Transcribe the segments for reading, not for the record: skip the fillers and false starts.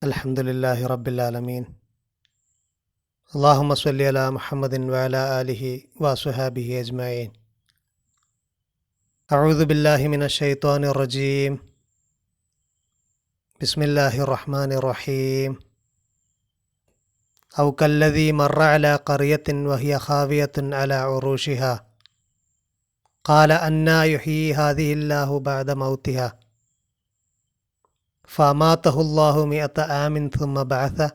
അൽഹംദുലില്ലാഹി റബ്ബിൽ ആലമീൻ. അല്ലാഹുമ്മ സ്വല്ലി അലാ മുഹമ്മദിൻ വഅലാ ആലിഹി വസ്വഹാബിഹി അജ്മഈൻ. അഊദു ബില്ലാഹി മിനശ് ശൈത്വാനിർ റജീം. ബിസ്മില്ലാഹിർ റഹ്മാനിർ റഹീം. ഔ കല്ലദീ മർറ അലാ ഖറിയത്തിൻ വഹിയ ഖാവിയത്തുൻ അലാ ഉറൂഷിഹാ ഖാല അന്നാ യുഹ്യീ ഹാദിഹില്ലാഹു ബഅദ മൗതിഹാ ഫഅമാതഹുല്ലാഹു മിഅത ആമിൻ സുമ്മ ബഅസഹു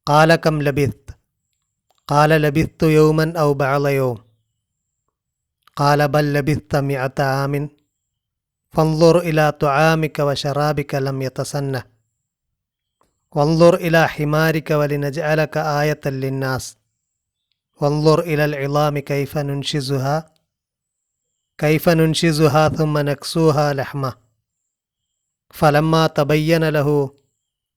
ഖാല കം ലബിസ്ത ഖാല ലബിസ്തു യൗമൻ ഔ ബഅള യൗം ഖാല ബൽ ലബിസ്ത മിഅത ആമിൻ ഫൻളുർ ഇലാ തുആമിക വശറാബിക ലം യതസന്നഹ് വൻളുർ ഇലാ ഹിമാരിക വലിനജ്അലക ആയത്തൻ ലിന്നാസ് വൻളുർ ഇലൽ ഇളാമി കൈഫ നുൻഷിസുഹാ സുമ്മ നക്സൂഹാ ലഹ്മ ഫലമ്മാ തബയ്യന ലഹു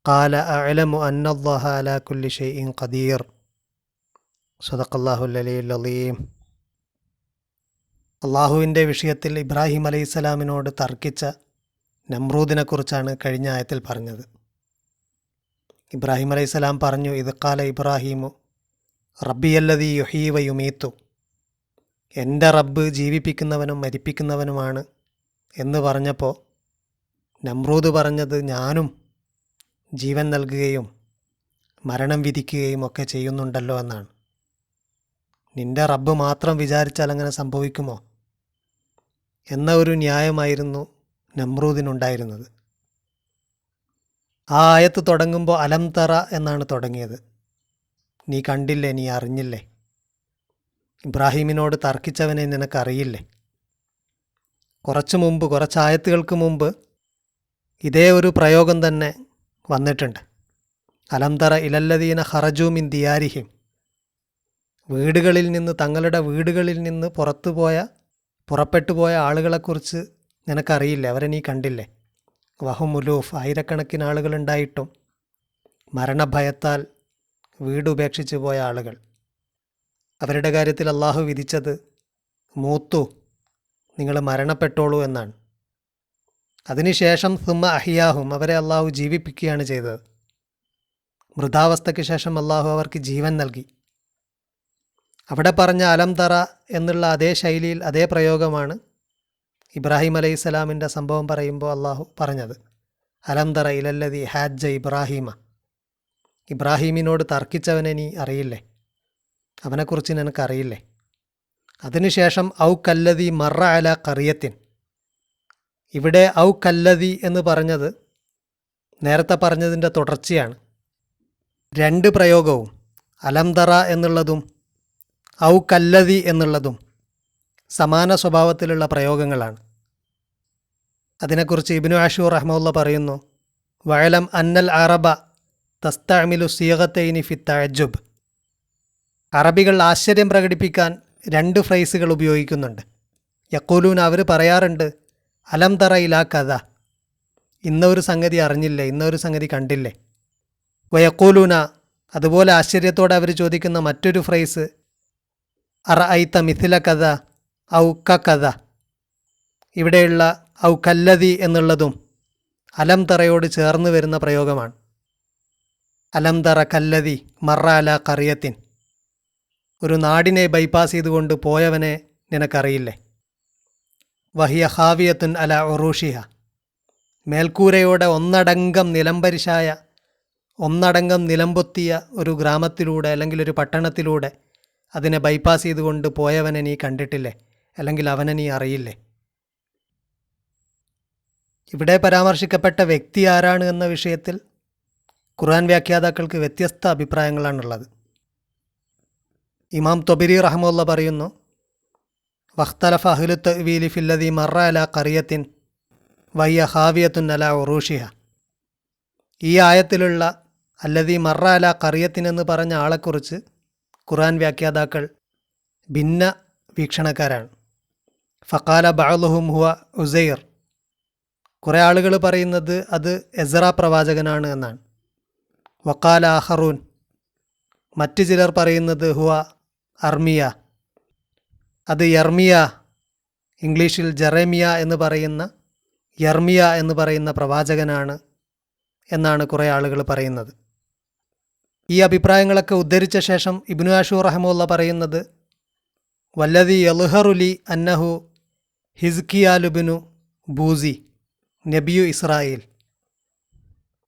ഖാല അഅലമു അന്നല്ലാഹ അലാ കുല്ലി ഷൈഇൻ ഖദീർ. സദഖല്ലാഹുൽ അലിയ്യുൽ അളീം. അള്ളാഹുവിൻ്റെ വിഷയത്തിൽ ഇബ്രാഹിം അലൈഹിസ്സലാമിനോട് തർക്കിച്ച നമ്രൂദിനെക്കുറിച്ചാണ് കഴിഞ്ഞ ആയത്തിൽ പറഞ്ഞത്. ഇബ്രാഹിം അലൈഹിസ്സലാം പറഞ്ഞു, ഇത് ഖാല ഇബ്രാഹിമു റബ്ബിയല്ലദീ യുഹ്യീ വ യുമീത്തു, എൻ്റെ റബ്ബ് ജീവിപ്പിക്കുന്നവനും മരിപ്പിക്കുന്നവനുമാണ് എന്ന് പറഞ്ഞപ്പോൾ നമ്രൂദ് പറഞ്ഞത് ഞാനും ജീവൻ നൽകുകയും മരണം വിധിക്കുകയും ഒക്കെ ചെയ്യുന്നുണ്ടല്ലോ എന്നാണ്. നിന്റെ റബ്ബ് മാത്രം വിചാരിച്ചാൽ അങ്ങനെ സംഭവിക്കുമോ എന്ന ഒരു ന്യായമായിരുന്നു നമ്രൂദിനുണ്ടായിരുന്നത്. ആ ആയത്ത് തുടങ്ങുമ്പോൾ അലം തറ എന്നാണ് തുടങ്ങിയത്. നീ കണ്ടില്ലേ, നീ അറിഞ്ഞില്ലേ, ഇബ്രാഹിമിനോട് തർക്കിച്ചവനെ നിനക്കറിയില്ലേ. കുറച്ചായത്തുകൾക്ക് മുമ്പ് ഇതേ ഒരു പ്രയോഗം തന്നെ വന്നിട്ടുണ്ട്. അലം തറ ഇലല്ലദീന ഖറജൂ മിൻ ദിയാരിഹിം, തങ്ങളുടെ വീടുകളിൽ നിന്ന് പുറപ്പെട്ടു പോയ ആളുകളെക്കുറിച്ച് നിനക്കറിയില്ലേ, അവരെ നീ കണ്ടില്ലേ. വഹുമുലൂഫ്, ആയിരക്കണക്കിന് ആളുകളുണ്ടായിട്ടും മരണഭയത്താൽ വീട് ഉപേക്ഷിച്ച് പോയ ആളുകൾ. അവരുടെ കാര്യത്തിൽ അള്ളാഹു വിധിച്ചത് മൂത്തു, നിങ്ങൾ മരണപ്പെട്ടോളൂ എന്നാണ്. അതിനുശേഷം സുമ്മ അഹിയാഹും, അവരെ അള്ളാഹു ജീവിപ്പിക്കുകയാണ് ചെയ്തത്. മൃതാവസ്ഥയ്ക്ക് ശേഷം അള്ളാഹു അവർക്ക് ജീവൻ നൽകി. അവിടെ പറഞ്ഞ അലം തറ എന്നുള്ള അതേ ശൈലിയിൽ അതേ പ്രയോഗമാണ് ഇബ്രാഹിം അലൈഹിസ്സലാമിൻ്റെ സംഭവം പറയുമ്പോൾ അള്ളാഹു പറഞ്ഞത്. അലം തറ ഇലല്ലദീ ഹാജ്ജ ഇബ്രാഹിമ, ഇബ്രാഹിമിനോട് തർക്കിച്ചവനെ നീ അറിയില്ലേ, അവനെക്കുറിച്ച് നിനക്കറിയില്ലേ. അതിനുശേഷം ഔ കല്ലദീ മർറ അല ഖറിയത്തിൻ, ഇവിടെ ഔ കല്ലദീ എന്ന് പറഞ്ഞത് നേരത്തെ പറഞ്ഞതിൻ്റെ തുടർച്ചയാണ്. രണ്ട് പ്രയോഗവും അലം തറ എന്നുള്ളതും ഔ കല്ലദീ എന്നുള്ളതും സമാന സ്വഭാവത്തിലുള്ള പ്രയോഗങ്ങളാണ്. അതിനെക്കുറിച്ച് ഇബ്നു ആഷൂർ റഹ്മത്തുള്ള പറയുന്നു, വഅലം അന്നൽ അറബ തസ്തഅമിലു സിയഗത്തൈനി ഫി തഅജ്ജുബ്, അറബികൾ ആശ്ചര്യം പ്രകടിപ്പിക്കാൻ രണ്ട് ഫ്രേസുകൾ ഉപയോഗിക്കുന്നുണ്ട്. യഖൂലൂന, അവർ പറയാറുണ്ട്, അലം തറ ഇലാ കഥ, ഇന്നൊരു സംഗതി അറിഞ്ഞില്ലേ, ഇന്നൊരു സംഗതി കണ്ടില്ലേ. വയഖൂലൂന, അതുപോലെ ആശ്ചര്യത്തോടെ അവർ ചോദിക്കുന്ന മറ്റൊരു ഫ്രേസ് അറഅയ്ത മിഥില കഥ ഔ കഥ. ഇവിടെയുള്ള ഔ കല്ലദി എന്നുള്ളതും അലം തറയോട് ചേർന്ന് വരുന്ന പ്രയോഗമാണ്. അലം തറ കല്ലദി മറ അല ഖറിയത്തിൻ, ഒരു നാടിനെ ബൈപ്പാസ് ചെയ്തുകൊണ്ട് പോയവനെ നിനക്കറിയില്ലേ. വഹിയ ഖാവിയത്തുൻ അല ഉറൂഷിഹ, മേൽക്കൂരയോടെ ഒന്നടങ്കം നിലംപൊത്തിയ ഒരു ഗ്രാമത്തിലൂടെ അല്ലെങ്കിൽ ഒരു പട്ടണത്തിലൂടെ അതിനെ ബൈപ്പാസ് ചെയ്തുകൊണ്ട് പോയവനെ നീ കണ്ടിട്ടില്ലേ, അല്ലെങ്കിൽ അവനെ നീ അറിയില്ലേ. ഇവിടെ പരാമർശിക്കപ്പെട്ട വ്യക്തി ആരാണ് എന്ന വിഷയത്തിൽ ഖുർആൻ വ്യാഖ്യാതാക്കൾക്ക് വ്യത്യസ്ത അഭിപ്രായങ്ങളാണുള്ളത്. ഇമാം തൊബരി റഹ്മത്തുള്ള പറയുന്നു, വഖ്തലഫ അഹ്ലു തഅ്വീലി ഫില്ലദീ മർറ അലാ ഖറിയത്തിൻ വഹിയ ഖാവിയത്തുൻ അലാ ഉറൂഷിഹ, ഈ ആയത്തിലുള്ള അല്ലദീ മർറ അലാ ഖറിയത്തിൻ എന്ന് പറഞ്ഞ ആളെക്കുറിച്ച് ഖുർആൻ വ്യാഖ്യാതാക്കൾ ഭിന്ന വീക്ഷണക്കാരാണ്. ഫഖാല ബഅ്ളുഹും ഹുവ ഉസൈർ, കുറേ ആളുകൾ പറയുന്നത് അത് എസ്ര പ്രവാചകനാണ് എന്നാണ്. വഖാല ആഖറൂൻ, മറ്റു ചിലർ പറയുന്നത് ഹുവ അർമിയ, അത് യർമിയ, ഇംഗ്ലീഷിൽ ജെറേമിയ എന്ന് പറയുന്ന യർമിയ എന്ന് പറയുന്ന പ്രവാചകനാണ് എന്നാണ് കുറേ ആളുകൾ പറയുന്നത്. ഈ അഭിപ്രായങ്ങളൊക്കെ ഉദ്ധരിച്ച ശേഷം ഇബ്നു ആഷൂർ റഹ്മത്തുള്ളാഹി പറയുന്നത്, വല്ലദി യൽഹറുലി അന്നഹു ഹിസ്കിയാലുബ്നു ബൂസി നബിയു ഇസ്രായേൽ.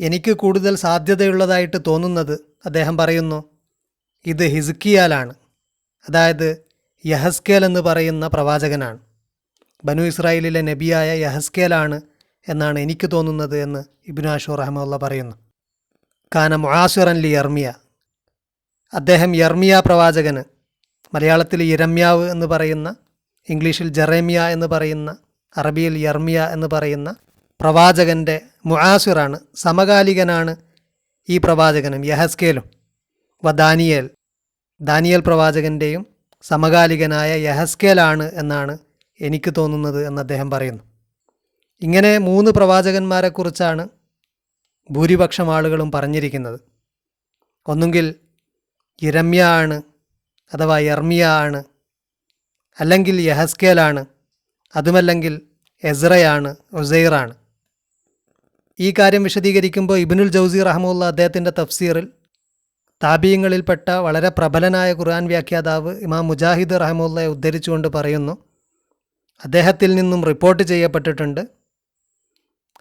എനിക്ക് കൂടുതൽ സാധ്യതയുള്ളതായിട്ട് തോന്നുന്നത്, അദ്ദേഹം പറയുന്നു, ഇത് ഹിസ്കിയാലാണ്, അതായത് യഹസ്കേൽ എന്ന് പറയുന്ന പ്രവാചകനാണ്, ബനു ഇസ്രായേലിലെ നബിയായ യഹസ്കേലാണ് എന്നാണ് എനിക്ക് തോന്നുന്നത് എന്ന് ഇബ്നു ആഷൂർ റഹ്മത്തുള്ളാഹി പറയുന്നു. കാന മുആസിറൻ ലി യർമിയ, അദ്ദേഹം യർമിയ പ്രവാചകന്, മലയാളത്തിൽ ഇരമ്യാവ് എന്ന് പറയുന്ന, ഇംഗ്ലീഷിൽ ജെറേമിയ എന്ന് പറയുന്ന, അറബിയിൽ യർമിയ എന്ന് പറയുന്ന പ്രവാചകൻ്റെ മുആസിറാണ്, സമകാലികനാണ് ഈ പ്രവാചകനും യഹസ്കേലും. ദാനിയേൽ പ്രവാചകൻ്റെയും സമകാലികനായ യഹസ്കേലാണ് എന്നാണ് എനിക്ക് തോന്നുന്നത് എന്ന് അദ്ദേഹം പറയുന്നു. ഇങ്ങനെ 3 പ്രവാചകന്മാരെക്കുറിച്ചാണ് ഭൂരിപക്ഷം ആളുകളും പറഞ്ഞിരിക്കുന്നത്. ഒന്നുകിൽ ഇരമ്യ ആണ്, അഥവാ യർമിയ ആണ്, അല്ലെങ്കിൽ യഹസ്കേലാണ്, അതുമല്ലെങ്കിൽ എസ്രയാണ്, ഉസൈറാണ്. ഈ കാര്യം വിശദീകരിക്കുമ്പോൾ ഇബ്നുൽ ജൗസി റഹ്മത്തുള്ളാഹി അദ്ദേഹത്തിൻ്റെ തഫ്സീറിൽ താബീങ്ങളിൽപ്പെട്ട വളരെ പ്രബലനായ ഖുർആൻ വ്യാഖ്യാതാവ് ഇമാം മുജാഹിദ് റഹ്മത്തുള്ളാഹിയെ ഉദ്ധരിച്ചുകൊണ്ട് പറയുന്നു, അദ്ദേഹത്തിൽ നിന്നും റിപ്പോർട്ട് ചെയ്യപ്പെട്ടിട്ടുണ്ട്,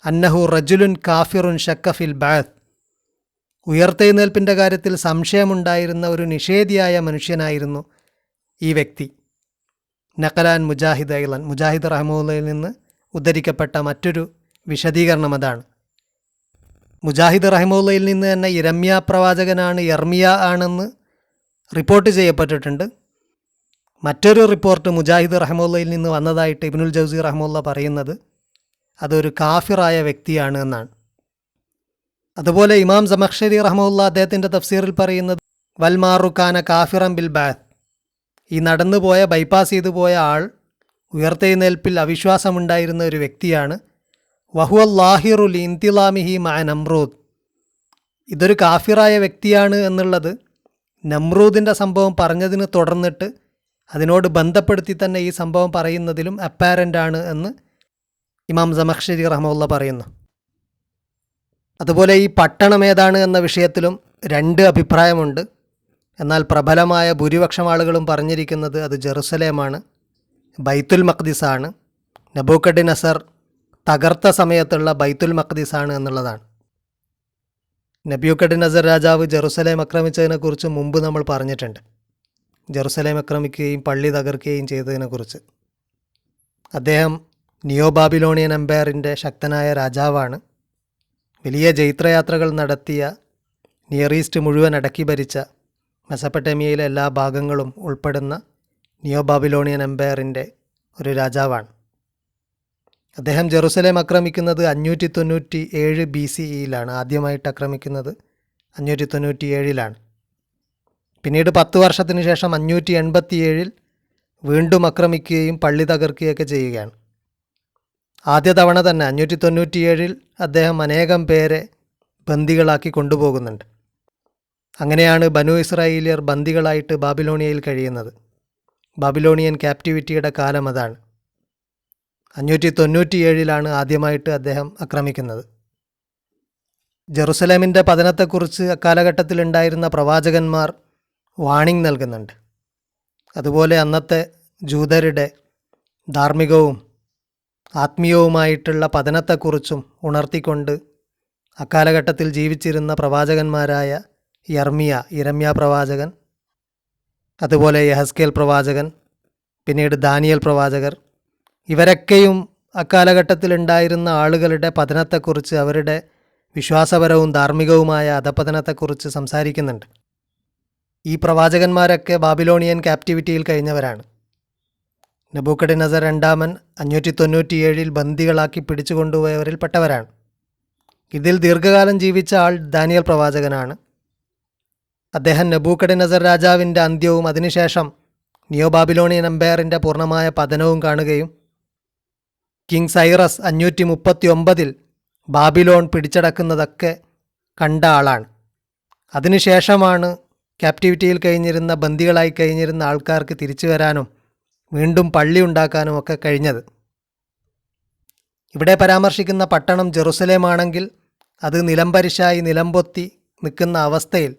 അന്നഹു റജുലുൻ കാഫിറുൻ ഷക്ക ഫിൽ ബഅത്ത്, ഉയർത്തെഴുന്നേൽപ്പിൻ്റെ കാര്യത്തിൽ സംശയമുണ്ടായിരുന്ന ഒരു നിഷേധിയായ മനുഷ്യനായിരുന്നു ഈ വ്യക്തി. നഖലാൻ മുജാഹിദ് ഐലൻ, മുജാഹിദ് റഹ്മത്തുള്ളാഹിയിൽ നിന്ന് ഉദ്ധരിക്കപ്പെട്ട മറ്റൊരു വിശദീകരണം അതാണ്. മുജാഹിദ് റഹ്മത്തുള്ളാഹിയിൽ നിന്ന് തന്നെ ഇരമ്യ പ്രവാചകനാണ്, യർമിയ ആണെന്ന് റിപ്പോർട്ട് ചെയ്യപ്പെട്ടിട്ടുണ്ട്. മറ്റൊരു റിപ്പോർട്ട് മുജാഹിദ് റഹ്മത്തുള്ളാഹിയിൽ നിന്ന് വന്നതായിട്ട് ഇബ്നുൽ ജൗസി റഹ്മത്തുള്ളാഹി പറയുന്നത് അതൊരു കാഫിറായ വ്യക്തിയാണ് എന്നാണ്. അതുപോലെ ഇമാം സമഖ്ശരി റഹ്മത്തുള്ളാഹി അദ്ദേഹത്തിൻ്റെ തഫ്സീറിൽ പറയുന്നത്, വൽമാറു കാന കാഫിറൻ ബിൽ ബഅത്ത്, ഈ നടന്നു പോയ, ബൈപ്പാസ് ചെയ്തു പോയ ആൾ ഉയർത്തെഴുന്നേൽപ്പിൽ അവിശ്വാസമുണ്ടായിരുന്ന ഒരു വ്യക്തിയാണ്. വഹുവല്ലാഹിറുൽ ഇന്തിലാമിഹി മഅ നമ്രൂദ്, ഇതൊരു കാഫിറായ വ്യക്തിയാണ് എന്നുള്ളത് നമ്രൂദിൻ്റെ സംഭവം പറഞ്ഞതിന് തുടർന്നിട്ട് അതിനോട് ബന്ധപ്പെടുത്തി തന്നെ ഈ സംഭവം പറയുന്നതിലും അപ്പാരൻ്റ് ആണ് എന്ന് ഇമാം സമഖ്ശരി റഹ്മത്തുള്ളാഹി പറയുന്നു. അതുപോലെ ഈ പട്ടണം ഏതാണ് എന്ന വിഷയത്തിലും 2 അഭിപ്രായമുണ്ട്. എന്നാൽ പ്രബലമായ ഭൂരിപക്ഷം ആളുകളും പറഞ്ഞിരിക്കുന്നത് അത് ജെറുസലേമാണ്, ബൈത്തുൽ മഖ്ദിസാണ്, നബൂക്കദ്നസർ തകർത്ത സമയത്തുള്ള ബൈത്തുൽ മഖ്ദിസാണ് എന്നുള്ളതാണ്. നബൂക്കദ്നസർ രാജാവ് ജെറുസലേം ആക്രമിച്ചതിനെക്കുറിച്ച് മുമ്പ് നമ്മൾ പറഞ്ഞിട്ടുണ്ട്, ജെറുസലേം ആക്രമിക്കുകയും പള്ളി തകർക്കുകയും ചെയ്തതിനെക്കുറിച്ച്. അദ്ദേഹം നിയോ ബാബിലോണിയൻ എംപയറിൻ്റെ ശക്തനായ രാജാവാണ്. വലിയ ജൈത്രയാത്രകൾ നടത്തിയ, നിയർ ഈസ്റ്റ് മുഴുവൻ അടക്കി ഭരിച്ച, മെസപ്പൊട്ടേമിയയിലെ എല്ലാ ഭാഗങ്ങളും ഉൾപ്പെടുന്ന നിയോ ബാബിലോണിയൻ എംപയറിൻ്റെ ഒരു രാജാവാണ്. അദ്ദേഹം ജെറുസലേം ആക്രമിക്കുന്നത് 597 BCEയിലാണ്. ആദ്യമായിട്ട് ആക്രമിക്കുന്നത് 597 പിന്നീട് 10 വർഷത്തിന് ശേഷം 587 വീണ്ടും ആക്രമിക്കുകയും പള്ളി തകർക്കുകയൊക്കെ ചെയ്യുകയാണ്. ആദ്യ തവണ തന്നെ 597 അദ്ദേഹം അനേകം പേരെ ബന്ദികളാക്കി കൊണ്ടുപോകുന്നുണ്ട്. അങ്ങനെയാണ് ബനു ഇസ്രായേലിയർ ബന്ദികളായിട്ട് ബാബിലോണിയയിൽ കഴിയുന്നത്. ബാബിലോണിയൻ ക്യാപ്റ്റിവിറ്റിയുടെ കാലം അതാണ്. 597 ആദ്യമായിട്ട് അദ്ദേഹം ആക്രമിക്കുന്നത്. ജെറുസലേമിൻ്റെ പതനത്തെക്കുറിച്ച് അക്കാലഘട്ടത്തിലുണ്ടായിരുന്ന പ്രവാചകന്മാർ വാണിംഗ് നൽകുന്നുണ്ട്. അതുപോലെ അന്നത്തെ ജൂതരുടെ ധാർമ്മികവും ആത്മീയവുമായിട്ടുള്ള പതനത്തെക്കുറിച്ചും ഉണർത്തിക്കൊണ്ട് അക്കാലഘട്ടത്തിൽ ജീവിച്ചിരുന്ന പ്രവാചകന്മാരായ ഇരമ്യ പ്രവാചകൻ, അതുപോലെ യഹസ്കേൽ പ്രവാചകൻ, പിന്നീട് ദാനിയേൽ പ്രവാചകർ, ഇവരൊക്കെയും അക്കാലഘട്ടത്തിലുണ്ടായിരുന്ന ആളുകളുടെ പതനത്തെക്കുറിച്ച്, അവരുടെ വിശ്വാസപരവും ധാർമ്മികവുമായ അധപതനത്തെക്കുറിച്ച് സംസാരിക്കുന്നുണ്ട്. ഈ പ്രവാചകന്മാരൊക്കെ ബാബിലോണിയൻ ക്യാപ്റ്റിവിറ്റിയിൽ കഴിഞ്ഞവരാണ്. നബൂക്കദ്നസർ രണ്ടാമൻ 597 ബന്ദികളാക്കി പിടിച്ചുകൊണ്ടുപോയവരിൽ പെട്ടവരാണ്. ഇതിൽ ദീർഘകാലം ജീവിച്ച ആൾ ദാനിയേൽ പ്രവാചകനാണ്. അദ്ദേഹം നബൂക്കദ്നസർ രാജാവിൻ്റെ അന്ത്യവും അതിനുശേഷം നിയോ ബാബിലോണിയൻ എംപയറിൻ്റെ പൂർണ്ണമായ പതനവും കാണുകയും കിങ് സൈറസ് 539 ബാബിലോൺ പിടിച്ചടക്കുന്നതൊക്കെ കണ്ട ആളാണ്. അതിനുശേഷമാണ് ക്യാപ്റ്റിവിറ്റിയിൽ കഴിഞ്ഞിരുന്ന, ബന്ദികളായി കഴിഞ്ഞിരുന്ന ആൾക്കാർക്ക് തിരിച്ചു വരാനും വീണ്ടും പള്ളി ഉണ്ടാക്കാനും ഒക്കെ കഴിഞ്ഞത്. ഇവിടെ പരാമർശിക്കുന്ന പട്ടണം ജെറുസലേമാണെങ്കിൽ അത് നിലംപരിശായി നിലംപൊത്തി നിൽക്കുന്ന അവസ്ഥയിൽ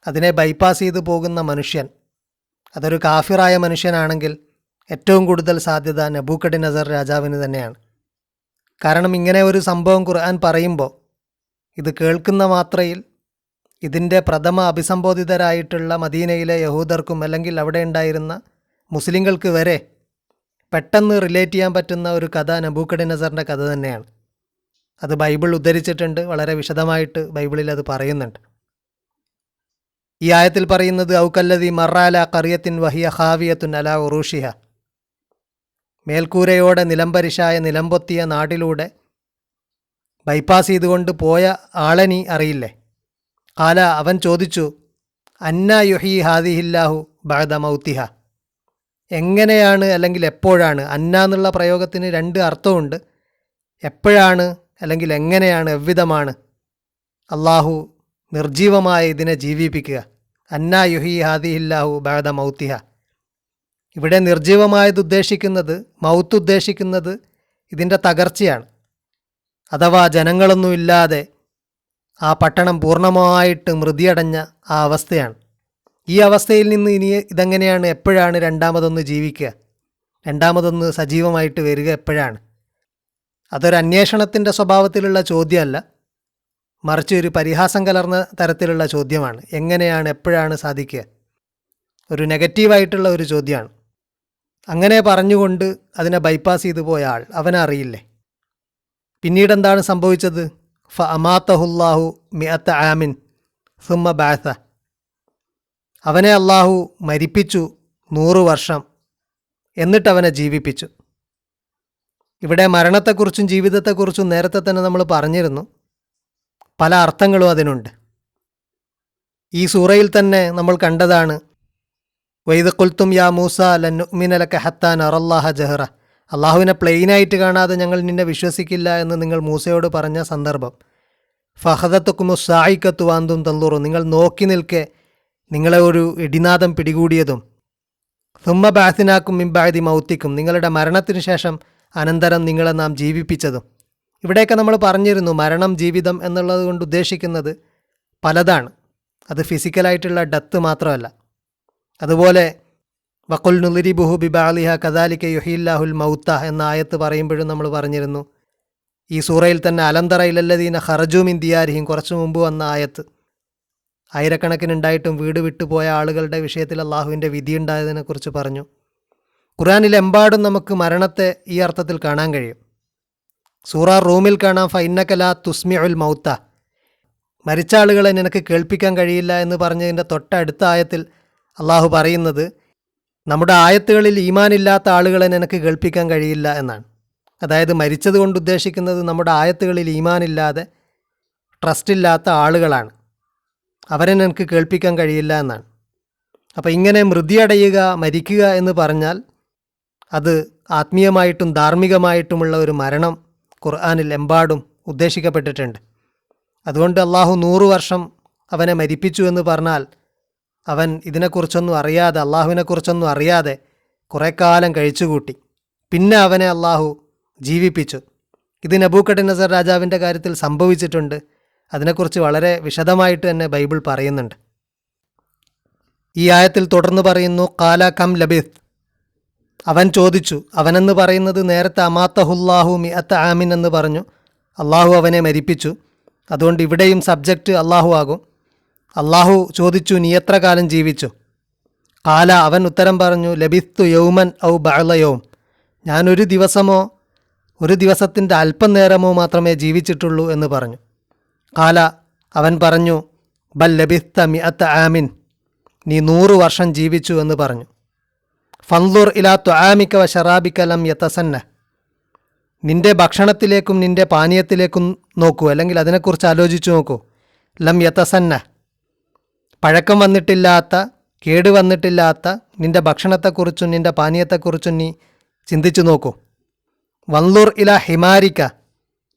അതിനെ ബൈപ്പാസ് ചെയ്തു പോകുന്ന മനുഷ്യൻ, അതൊരു കാഫിറായ മനുഷ്യനാണെങ്കിൽ ഏറ്റവും കൂടുതൽ സാധ്യത നെബൂക്കദ്നസർ രാജാവിന് തന്നെയാണ്. കാരണം ഇങ്ങനെ ഒരു സംഭവം ഖുർആൻ പറയുമ്പോൾ ഇത് കേൾക്കുന്ന മാത്രയിൽ ഇതിൻ്റെ പ്രഥമ അഭിസംബോധിതരായിട്ടുള്ള മദീനയിലെ യഹൂദർക്കും അല്ലെങ്കിൽ അവിടെ ഉണ്ടായിരുന്ന മുസ്ലിങ്ങൾക്ക് വരെ പെട്ടെന്ന് റിലേറ്റ് ചെയ്യാൻ പറ്റുന്ന ഒരു കഥ നെബൂക്കദ്നസറിൻ്റെ കഥ തന്നെയാണ്. അത് ബൈബിൾ ഉദ്ധരിച്ചിട്ടുണ്ട്, വളരെ വിശദമായിട്ട് ബൈബിളിൽ അത് പറയുന്നുണ്ട്. ഈ ആയത്തിൽ പറയുന്നത് ഔക്കല്ലതി മറാല ഖറിയത്തിൻ വഹിയ ഖാവിയത്തുൻ അലാ ഉറൂഷിഹ, മേൽക്കൂരയോടെ നിലംപരിശായ നിലംപൊത്തിയ നാട്ടിലൂടെ ബൈപ്പാസ് ചെയ്തുകൊണ്ട് പോയ ആളെ നീ അറിയില്ലേ? ഖാല, അവൻ ചോദിച്ചു, അന്ന യുഹി ഹാദിഹില്ലാഹു ബഅദ മൗത്തിഹ, എങ്ങനെയാണ് അല്ലെങ്കിൽ എപ്പോഴാണ്? അന്ന എന്നുള്ള പ്രയോഗത്തിന് രണ്ട് അർത്ഥമുണ്ട്. എപ്പോഴാണ് അല്ലെങ്കിൽ എങ്ങനെയാണ്, എவ்விதമാണ് അള്ളാഹു നിർജീവമായ ഇതിനെ ജീവിപ്പിക്കുക? അന്ന യുഹി ഹാദിഹില്ലാഹു ബഅദ മൗത്തിഹ. ഇവിടെ നിർജീവമായത് ഉദ്ദേശിക്കുന്നത്, മൗത്ത് ഉദ്ദേശിക്കുന്നത് ഇതിൻ്റെ തകർച്ചയാണ്. അഥവാ ജനങ്ങളൊന്നുമില്ലാതെ ആ പട്ടണം പൂർണ്ണമായിട്ട് മൃതിയടഞ്ഞ ആ അവസ്ഥയാണ്. ഈ അവസ്ഥയിൽ നിന്ന് ഇനി ഇതെങ്ങനെയാണ്, എപ്പോഴാണ് രണ്ടാമതൊന്ന് ജീവിക്കുക, രണ്ടാമതൊന്ന് സജീവമായിട്ട് വരിക എപ്പോഴാണ്? അതൊരു അന്വേഷണത്തിൻ്റെ സ്വഭാവത്തിലുള്ള ചോദ്യമല്ല, മറിച്ച് ഒരു പരിഹാസം കലർന്ന തരത്തിലുള്ള ചോദ്യമാണ്. എങ്ങനെയാണ്, എപ്പോഴാണ് സാധിക്കുക? ഒരു നെഗറ്റീവായിട്ടുള്ള ഒരു ചോദ്യമാണ്. അങ്ങനെ പറഞ്ഞുകൊണ്ട് അതിനെ ബൈപ്പാസ് ചെയ്തു പോയ ആൾ, അവനെ അറിയില്ലേ? പിന്നീട് എന്താണ് സംഭവിച്ചത്? ഫ അമാത്തഹുല്ലാഹു മിഅത്ത ആമിൻ സുമ്മ ബഅസ, അവനെ അള്ളാഹു മരിപ്പിച്ചു 100 വർഷം, എന്നിട്ട് അവനെ ജീവിപ്പിച്ചു. ഇവിടെ മരണത്തെക്കുറിച്ചും ജീവിതത്തെക്കുറിച്ചും നേരത്തെ തന്നെ നമ്മൾ പറഞ്ഞിരുന്നു. പല അർത്ഥങ്ങളും അതിനുണ്ട്. ഈ സൂറയിൽ തന്നെ നമ്മൾ കണ്ടതാണ്, വൈദ് ഖുൽതും യാ മൂസ ലൻ നുഅ്മിന ലക ഹത്താ നറല്ലാഹ ജഹറ, അള്ളാഹുവിനെ പ്ലെയിനായിട്ട് കാണാതെ ഞങ്ങൾ നിന്നെ വിശ്വസിക്കില്ല എന്ന് നിങ്ങൾ മൂസയോട് പറഞ്ഞ സന്ദർഭം. ഫഹദത്തുക്കുമു സായിക്കത്തു വാന്തും തന്തുറു, നിങ്ങൾ നോക്കി നിൽക്കെ നിങ്ങളെ ഒരു ഇടിനാദം പിടികൂടിയതും, സുമ്മ ബാസിനാക്കും മിംബാദി മൗത്തിക്കും, നിങ്ങളുടെ മരണത്തിനു ശേഷം അനന്തരം നിങ്ങളെ നാം ജീവിപ്പിച്ചതും. ഇവിടെയൊക്കെ നമ്മൾ പറഞ്ഞിരുന്നു, മരണം ജീവിതം എന്നുള്ളത് കൊണ്ട് ഉദ്ദേശിക്കുന്നത് പലതാണ്. അത് ഫിസിക്കലായിട്ടുള്ള ഡെത്ത് മാത്രമല്ല. അതുപോലെ വഖുൽ നുളിരിബുഹു ബിബഅലിഹ കദാലിക യുഹില്ലാഹുൽ മൗത്ത എന്ന ആയത്ത് പറയുമ്പോഴും നമ്മൾ പറഞ്ഞിരുന്നു. ഈ സൂറയിൽ തന്നെ അലംതറ ഇലല്ലദീന ഖറജൂ മിൻ ദിയാരിഹിം, കുറച്ചു മുമ്പ് വന്ന ആയത്ത്, ആയിരക്കണക്കിനുണ്ടായിട്ടും വീട് വിട്ടുപോയ ആളുകളുടെ വിഷയത്തിൽ അള്ളാഹുവിൻ്റെ വിധിയുണ്ടായതിനെക്കുറിച്ച് പറഞ്ഞു. ഖുർആനിലെമ്പാടും നമുക്ക് മരണത്തെ ഈ അർത്ഥത്തിൽ കാണാൻ കഴിയും. സൂറ റൂമിൽ കാണാം, ഫഇന്നക ലാ തുസ്മിഉൽ മൗത്ത, മരിച്ച ആളുകളെ നിനക്ക് കേൾപ്പിക്കാൻ കഴിയില്ല എന്ന് പറഞ്ഞതിൻ്റെ തൊട്ടടുത്ത ആയത്തിൽ അള്ളാഹു പറയുന്നത്, നമ്മുടെ ആയത്തുകളിൽ ഈമാനില്ലാത്ത ആളുകളെ നിനക്ക് കേൾപ്പിക്കാൻ കഴിയില്ല എന്നാണ്. അതായത് മരിച്ചത് കൊണ്ട് ഉദ്ദേശിക്കുന്നത് നമ്മുടെ ആയത്തുകളിൽ ഈമാനില്ലാതെ ട്രസ്റ്റില്ലാത്ത ആളുകളാണ്, അവരെ നിനക്ക് കേൾപ്പിക്കാൻ കഴിയില്ല എന്നാണ്. അപ്പോൾ ഇങ്ങനെ മൃതിയടയുക, മരിക്കുക എന്ന് പറഞ്ഞാൽ അത് ആത്മീയമായിട്ടും ധാർമ്മികമായിട്ടുമുള്ള ഒരു മരണം ഖുർആനിൽ എമ്പാടും ഉദ്ദേശിക്കപ്പെട്ടിട്ടുണ്ട്. അതുകൊണ്ട് അള്ളാഹു 100 വർഷം അവനെ മരിപ്പിച്ചു എന്ന് പറഞ്ഞാൽ അവൻ ഇതിനെക്കുറിച്ചൊന്നും അറിയാതെ, അള്ളാഹുവിനെക്കുറിച്ചൊന്നും അറിയാതെ കുറേ കാലം കഴിച്ചുകൂട്ടി. പിന്നെ അവനെ അള്ളാഹു ജീവിപ്പിച്ചു. ഇത് നെബൂക്കദ്നസർ രാജാവിൻ്റെ കാര്യത്തിൽ സംഭവിച്ചിട്ടുണ്ട്. അതിനെക്കുറിച്ച് വളരെ വിശദമായിട്ട് തന്നെ ബൈബിൾ പറയുന്നുണ്ട്. ഈ ആയത്തിൽ തുടർന്ന് പറയുന്നു, ഖാല കം ലബിത്ത്, അവൻ ചോദിച്ചു. അവനെന്ന് പറയുന്നത് നേരത്തെ അമാത്തഹുല്ലാഹു മിഅത്ത ആമിൻ എന്ന് പറഞ്ഞു, അള്ളാഹു അവനെ മരിപ്പിച്ചു. അതുകൊണ്ട് ഇവിടെയും സബ്ജക്റ്റ് അള്ളാഹു ആകും. അള്ളാഹു ചോദിച്ചു, നീ എത്ര കാലം ജീവിച്ചു? ഖാല, അവൻ ഉത്തരം പറഞ്ഞു, ലബിത്തു യൗമൻ ഔ ബഅള യൗം, ഞാനൊരു ദിവസമോ ഒരു ദിവസത്തിൻ്റെ അല്പം നേരമോ മാത്രമേ ജീവിച്ചിട്ടുള്ളൂ എന്ന് പറഞ്ഞു. ഖാല, അവൻ പറഞ്ഞു, ബൽ ലബിത്ത മിഅത്ത ആമിൻ, നീ 100 വർഷം ജീവിച്ചു എന്ന് പറഞ്ഞു. ഫൻളുർ ഇലാ തുആമിക വ ശറാബിക ലം യതസന്ന, നിന്റെ ഭക്ഷണത്തിലേക്കും നിന്റെ പാനീയത്തിലേക്കും നോക്കൂ, അല്ലെങ്കിൽ അതിനെക്കുറിച്ച് ആലോചിച്ചു നോക്കൂ. ലം യതസന്ന, പഴക്കം വന്നിട്ടില്ലാത്ത, കേട് വന്നിട്ടില്ലാത്ത നിന്റെ ഭക്ഷണത്തെക്കുറിച്ചും നിന്റെ പാനീയത്തെക്കുറിച്ചും നീ ചിന്തിച്ചു നോക്കൂ. വൻളുർ ഇല ഹിമാരിക്ക,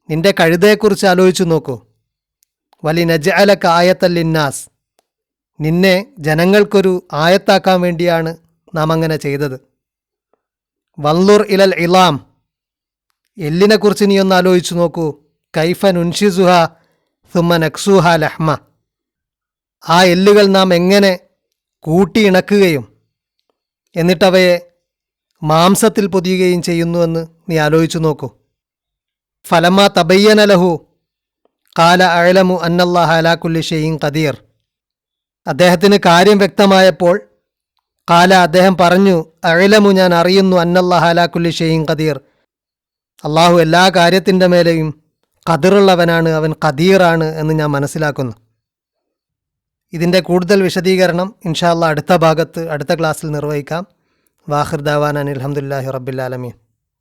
നിന്റെ കഴുതയെക്കുറിച്ച് ആലോചിച്ചു നോക്കൂ. വലി നജ്അലക ആയത്തൽ ലിന്നാസ്, നിന്നെ ജനങ്ങൾക്കൊരു ആയത്താക്കാൻ വേണ്ടിയാണ് നാം അങ്ങനെ ചെയ്തത്. വൻളുർ ഇലൽ ഇലാം, എല്ലിനെക്കുറിച്ച് നീ ഒന്ന് ആലോചിച്ചു നോക്കൂ. കൈഫ നുൻഷിസുഹ സുമ്മ നക്സൂഹ ലഹ്മ, ആ എല്ലുകൾ നാം എങ്ങനെ കൂട്ടിയിണക്കുകയും എന്നിട്ടവയെ മാംസത്തിൽ പൊതിയുകയും ചെയ്യുന്നുവെന്ന് നീ ആലോചിച്ചു നോക്കൂ. ഫലമ്മ തബയ്യന ലഹു കാല അഅലമു അന്നല്ലാഹ അലാ കുല്ലി ഷൈഇൻ ഖദീർ, അദ്ദേഹത്തിന് കാര്യം വ്യക്തമായപ്പോൾ കാല, അദ്ദേഹം പറഞ്ഞു, അഅലമു, ഞാൻ അറിയുന്നു, അന്നല്ലാഹ അലാ കുല്ലി ഷൈഇൻ ഖദീർ, അള്ളാഹു എല്ലാ കാര്യത്തിൻ്റെ മേലെയും ഖദറുള്ളവനാണ്, അവൻ ഖദീറാണ് എന്ന് ഞാൻ മനസ്സിലാക്കുന്നു. ഇതിൻ്റെ കൂടുതൽ വിശദീകരണം ഇൻഷാ അല്ലാഹ് അടുത്ത ഭാഗത്ത് അടുത്ത ക്ലാസ്സിൽ നിർവഹിക്കാം. വാഖിർ ദഅവാന അനിൽ ഹംദുലില്ലാഹി റബ്ബിൽ ആലമീൻ.